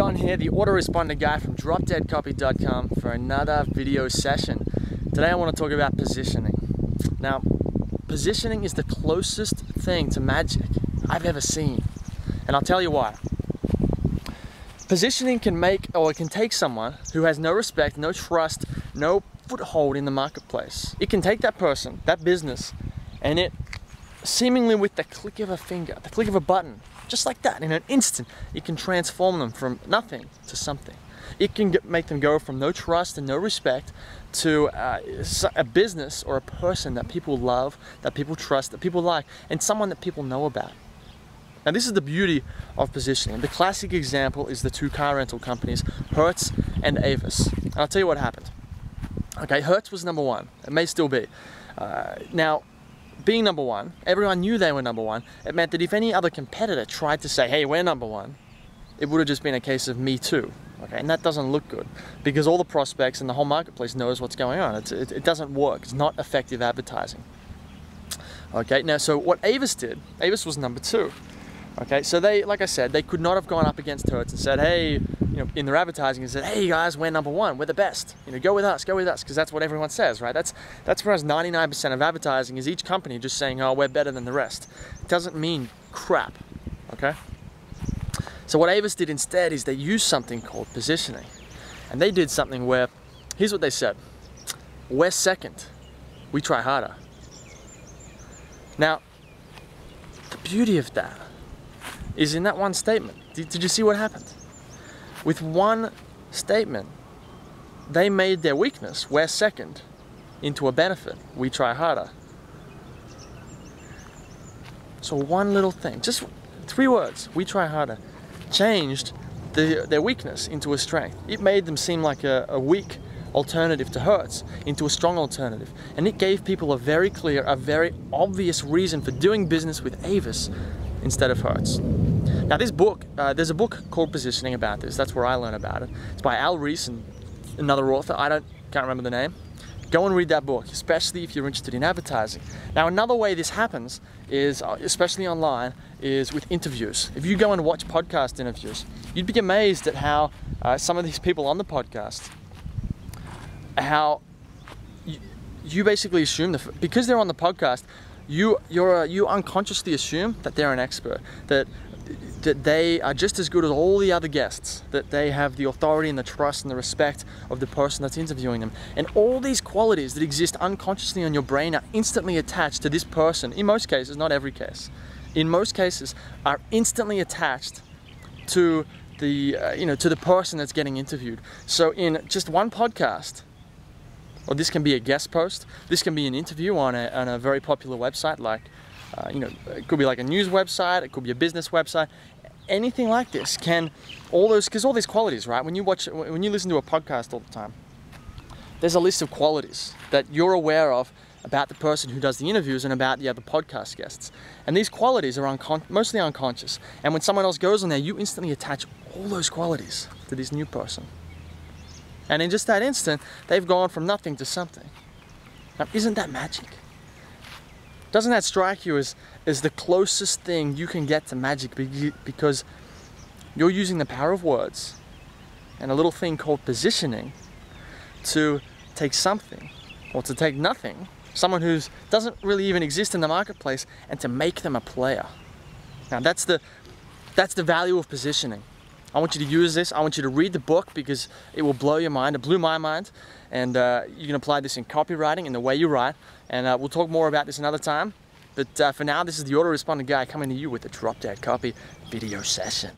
John here, the Autoresponder Guy from dropdeadcopy.com for another video session. Today I want to talk about positioning. Now, positioning is the closest thing to magic I've ever seen, and I'll tell you why. Positioning can take someone who has no respect, no trust, no foothold in the marketplace. It can take that person, that business, and it seemingly with the click of a finger, the click of a button, just like that, in an instant, it can transform them from nothing to something. It can make them go from no trust and no respect to a business or a person that people love, that people trust, that people like, and someone that people know about. Now, this is the beauty of positioning. The classic example is the two car rental companies, Hertz and Avis. And I'll tell you what happened. Okay, Hertz was number one. It may still be. Now, being number one, everyone knew they were number one. It meant that if any other competitor tried to say, hey, we're number one, it would have just been a case of me too. Okay, and that doesn't look good because all the prospects and the whole marketplace knows what's going on. It doesn't work. It's not effective advertising. Okay, now, so what Avis did, Avis was number two. Okay, so they, like I said, they could not have gone up against Hertz and said, hey, in their advertising, and said, hey guys, we're number one, we're the best. Go with us, because that's what everyone says, right? That's for us 99% of advertising is each company just saying, oh, we're better than the rest. It doesn't mean crap, okay? So what Avis did instead is they used something called positioning. And they did something where, here's what they said, we're second, we try harder. Now, the beauty of that is in that one statement. Did you see what happened? With one statement, they made their weakness, we're second, into a benefit, we try harder. So one little thing, just 3 words, we try harder, changed their weakness into a strength. It made them seem like a weak alternative to Hertz into a strong alternative. And it gave people a very clear, a very obvious reason for doing business with Avis instead of Hertz. Now this book, there's a book called Positioning about this. That's where I learned about it. It's by ries and another author. Can't remember the name. Go and read that book, especially if you're interested in advertising. Now another way this happens is, especially online, is with interviews. If you go and watch podcast interviews, you'd be amazed at how some of these people on the podcast, how you basically assume that because they're on the podcast, you unconsciously assume that they're an expert, that they are just as good as all the other guests, that they have the authority and the trust and the respect of the person that's interviewing them. And all these qualities that exist unconsciously on your brain are instantly attached to this person. In most cases, not every case, in most cases are instantly attached to the to the person that's getting interviewed. So in just one podcast, or this can be a guest post, this can be an interview on a very popular website like, it could be like a news website, it could be a business website, anything like this can, because all these qualities, right? When you listen to a podcast all the time, there's a list of qualities that you're aware of about the person who does the interviews and about the other podcast guests. And these qualities are mostly unconscious. And when someone else goes on there, you instantly attach all those qualities to this new person. And in just that instant, they've gone from nothing to something. Now, isn't that magic? Doesn't that strike you as the closest thing you can get to magic, because you're using the power of words and a little thing called positioning to take something, or to take nothing, someone who doesn't really even exist in the marketplace, and to make them a player. Now that's the value of positioning. I want you to use this. I want you to read the book because it will blow your mind. It blew my mind. And you can apply this in copywriting, in the way you write. And we'll talk more about this another time. But for now, this is the Autoresponder Guy coming to you with a Drop Dead Copy video session.